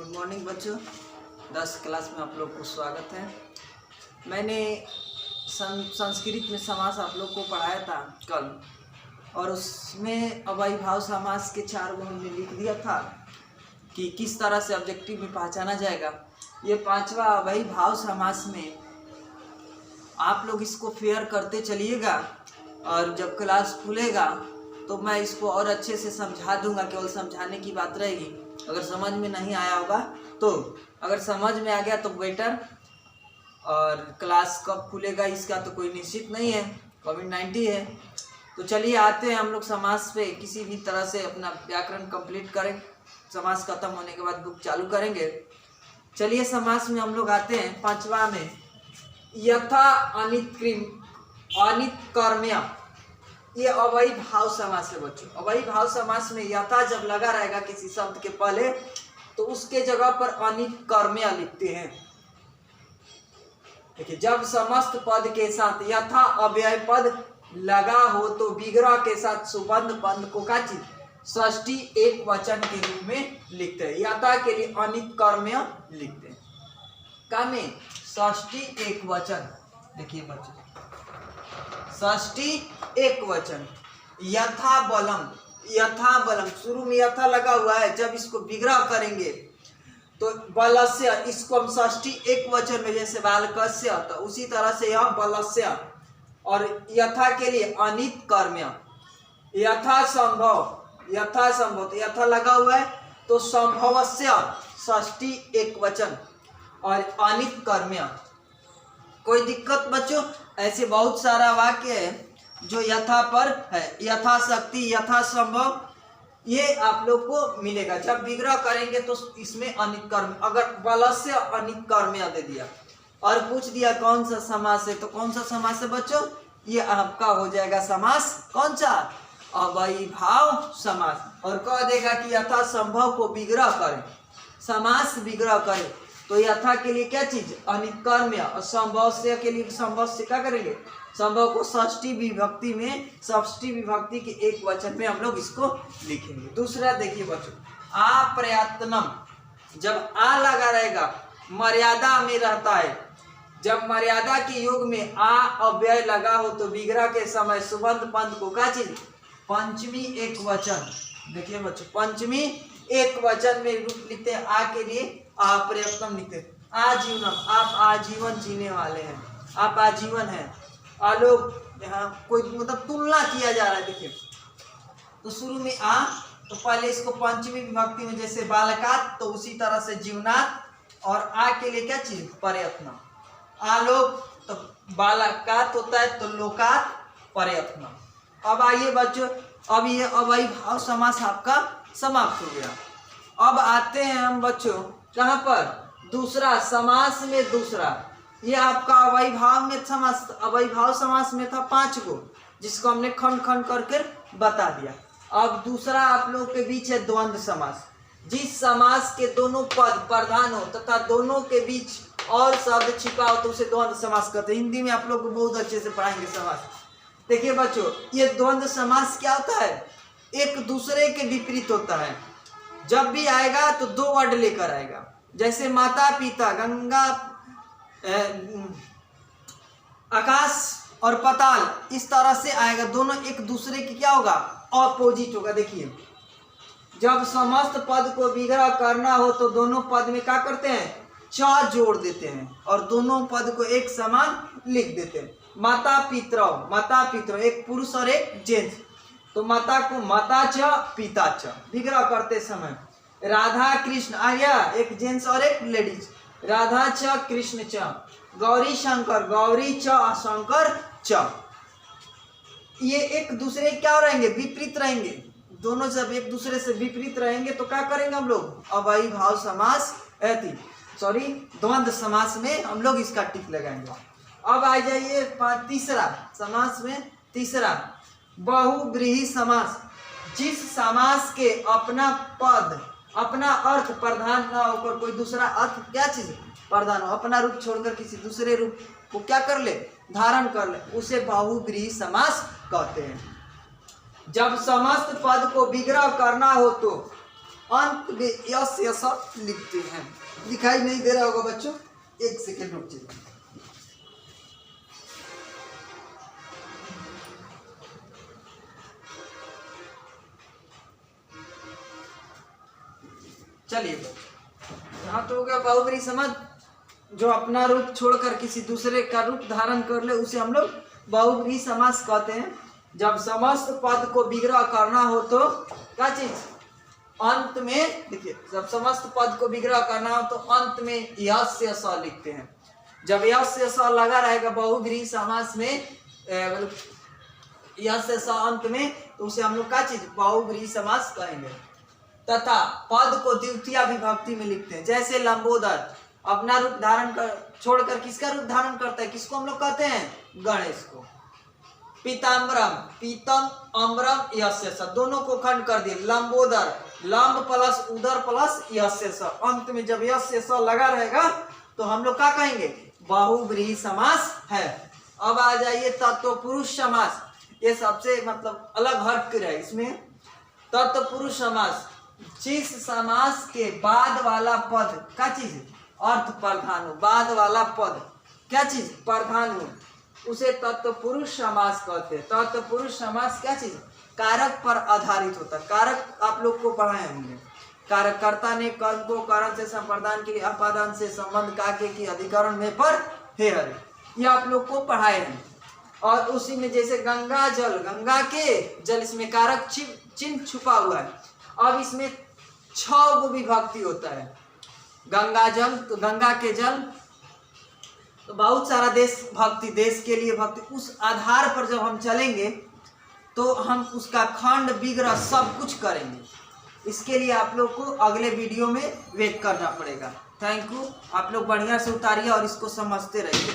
Good morning बच्चों, 10 class में आप लोग को स्वागत है। मैंने संस्कृत में समास आप लोग को पढ़ाया था कल, और उसमें अव्ययी भाव समास के 4 गुण में लिख दिया था कि किस तरह से ऑब्जेक्टिव में पहचाना जाएगा। ये 5वां अव्ययी भाव समास में आप लोग इसको फेयर करते चलिएगा, और जब क्लास खुलेगा तो मैं इसको और अच्छे से समझा दूंगा। केवल समझाने की बात रहेगी। अगर समझ में नहीं आया होगा तो, अगर समझ में आ गया तो बेटर। और क्लास कब खुलेगा इसका तो कोई निश्चित नहीं है, कोविड-19 है। तो चलिए आते हैं हम लोग समास पे। किसी भी तरह से अपना व्याकरण कंप्लीट करें, समास खत्म होने के बाद बुक चालू करेंगे। चलिए समास में हम लोग आते हैं 5वां में, यथा अनित कर्म्य। ये अव्ययी भाव समास है बच्चों। अव्ययी भाव समास में यथा जब लगा रहेगा किसी शब्द के पहले तो उसके जगह पर अनित कर्म्य लिखते हैं। देखिए, जब समस्त पद के साथ यथा अव्यय पद लगा हो तो विग्रह के साथ सुबंध पद को का चीज षष्ठी एक वचन के रूप में लिखते हैं। यथा के लिए अनित कर्म्य लिखते हैं। का में षष्ठी एक वचन। देखिए बच्चों, षष्ठी एक वचन। यथा बलम, यथा बलम शुरू में यथा लगा हुआ है। जब इसको विग्रह करेंगे तो बलस्य, इसको हम षष्ठी एक वचन में जैसे बालकस्य, तो उसी तरह से यह बलस्य। और यथा के लिए अनित कर्म्य। यथा संभव, यथा संभव, तो यथा लगा हुआ है तो संभवस्य षष्ठी एक वचन और अनित कर्म्य। कोई दिक्कत बच्चों? ऐसे बहुत सारा वाक्य है जो यथा पर है। यथाशक्ति, यथा संभव, ये आप लोग को मिलेगा। जब विग्रह करेंगे तो इसमें अनित कर्म, अगर बलस्य अनित कर्म्य दे दिया और पूछ दिया कौन सा समास है, तो कौन सा समास है बच्चों? ये आपका हो जाएगा समास कौन सा? अव्ययी भाव समास। और कह देगा कि यथा संभव को विग्रह करें, समास विग्रह करें, तो यथा के लिए क्या चीज? अनित कर्म्य। और संभव से के लिए संभव से क्या करेंगे? संभव को षष्ठी विभक्ति में, षष्ठी विभक्ति के एक वचन में हम लोग इसको लिखेंगे। दूसरा देखिए बच्चों, अप्रयत्नम। जब आ लगा रहेगा मर्यादा में रहता है। जब मर्यादा के युग में आ अव्यय लगा हो तो विग्रह के समय सुबंध पंथ को क्या चीज? पंचमी एक वचन। देखिए बच्चों, पंचमी एक वचन में रूप लिखते हैं। आ के लिए अप्रयत्नम लिखते हैं। आजीवनम, आप आजीवन जीने वाले हैं, आप आजीवन हैं। आलोक, यहाँ कोई मतलब तुलना किया जा रहा है। देखिए, तो शुरू में आ, तो पहले इसको पंचमी विभक्ति में जैसे बालकात, तो उसी तरह से जीवनात। और आ के लिए क्या चीज? प्रयत्न। आलोक तो बालकात होता है, तो लोकात प्रयत्न। अब आइए बच्चों, अब ये अव्ययी भाव समास आपका समाप्त हो गया। अब आते हैं हम बच्चों कहाँ पर? दूसरा समास में। दूसरा ये आपका अव्ययी भाव में समास, अव्ययी भाव समास में था 5 गो, जिसको हमने खंड खंड करके बता दिया। अब दूसरा आप लोग के बीच है द्वंद्व समास। जिस समास के दोनों पद प्रधान हो तथा दोनों के बीच और शब्द छिपा हो तो उसे द्वंद्व समास कहते हैं। हिंदी में आप लोग को बहुत अच्छे से पढ़ाएंगे समास। देखिए बच्चों, ये द्वंद्व समास क्या होता है? एक दूसरे के विपरीत होता है। जब भी आएगा तो 2 वर्ड लेकर आएगा। जैसे माता पिता, गंगा, आकाश और पाताल, इस तरह से आएगा। दोनों एक दूसरे की क्या होगा? ऑपोजिट होगा। देखिए, जब समस्त पद को विग्रह करना हो तो दोनों पद में क्या करते हैं? च जोड़ देते हैं और दोनों पद को एक समान लिख देते हैं। माता पितरौ, माता पितरौ, एक पुरुष और एक जेंट्स, तो माता को माता च पिता च विग्रह करते समय। राधा कृष्ण आर्या, एक जेंट्स और एक लेडीज, राधा च कृष्ण च। गौरी शंकर, गौरी च शंकर च। ये एक दूसरे क्या रहेंगे? विपरीत रहेंगे। दोनों जब एक दूसरे से विपरीत रहेंगे तो क्या करेंगे हम लोग? अव्ययी भाव समास, द्वंद्व समास में हम लोग इसका टिक लगाएंगे। अब आ जाइए तीसरा समास में। तीसरा बहुव्रीहि समास। जिस समास के अपना पद, अपना अर्थ प्रधान न होकर कोई दूसरा अर्थ क्या चीज प्रधान हो, अपना रूप छोड़कर किसी दूसरे रूप को क्या कर ले? धारण कर ले, उसे बहुव्रीहि समास कहते हैं। जब समस्त पद को विग्रह करना हो तो अंत में यस यस लिखते हैं। दिखाई नहीं दे रहा होगा बच्चों, एक सेकेंड रुक जाइए। चलिए यहाँ तो हो गया बहुब्रीहि समास। जो अपना रूप छोड़कर किसी दूसरे का रूप धारण कर ले उसे हम लोग बहुब्रीहि समास कहते हैं। जब समस्त पद को विग्रह करना हो तो क्या चीज अंत में, देखिए जब समस्त पद को विग्रह करना हो तो अंत में यस्य स लिखते हैं। जब यस्य स लगा रहेगा बहुब्रीहि समास में, मतलब यस्य स अंत में, तो उसे हम लोग क्या चीज बहुब्रीहि समास कहेंगे। तथा पद को द्वितीय विभक्ति में लिखते हैं। जैसे लंबोदर अपना रूप धारण कर छोड़कर किसका रूप धारण करता है, किसको हम लोग कहते हैं, गणेश को। पीताम्बरम, पीतम अम्बरम यस्य स, दोनों को खंड कर दिए। लंबोदर, लंब प्लस उदर प्लस यस्य स, अंत में जब यस्य स लगा रहेगा तो हम लोग क्या कहेंगे, बहुब्रीहि समास है। अब आ जाइए तत्पुरुष समास। ये सबसे मतलब अलग हट कर है इसमें। तत्पुरुष समास, जिस समास के बाद वाला पद क्या चीज अर्थ प्रधान हो, बाद वाला पद क्या चीज प्रधान हो, उसे तत्पुरुष समास कहते हैं। तत्पुरुष समास क्या चीज कारक पर आधारित होता है। कारक आप लोग को पढ़ाए होंगे, कारक कर्ता ने कर्म को कारण से संप्रदान के लिए अपादान से संबंध काके की अधिकरण में पर हे हरि, ये आप लोग को पढ़ाए हैं। और उसी में जैसे गंगा जल, गंगा के जल, इसमें कारक चिन्ह छुपा हुआ है। अब इसमें 6 विभक्ति होता है। गंगा जल, तो गंगा के जल, तो बहुत सारा देश भक्ति, देश के लिए भक्ति, उस आधार पर जब हम चलेंगे तो हम उसका खंड विग्रह सब कुछ करेंगे। इसके लिए आप लोग को अगले वीडियो में वेट करना पड़ेगा। Thank you. आप लोग बढ़िया से उतारिए और इसको समझते रहिए।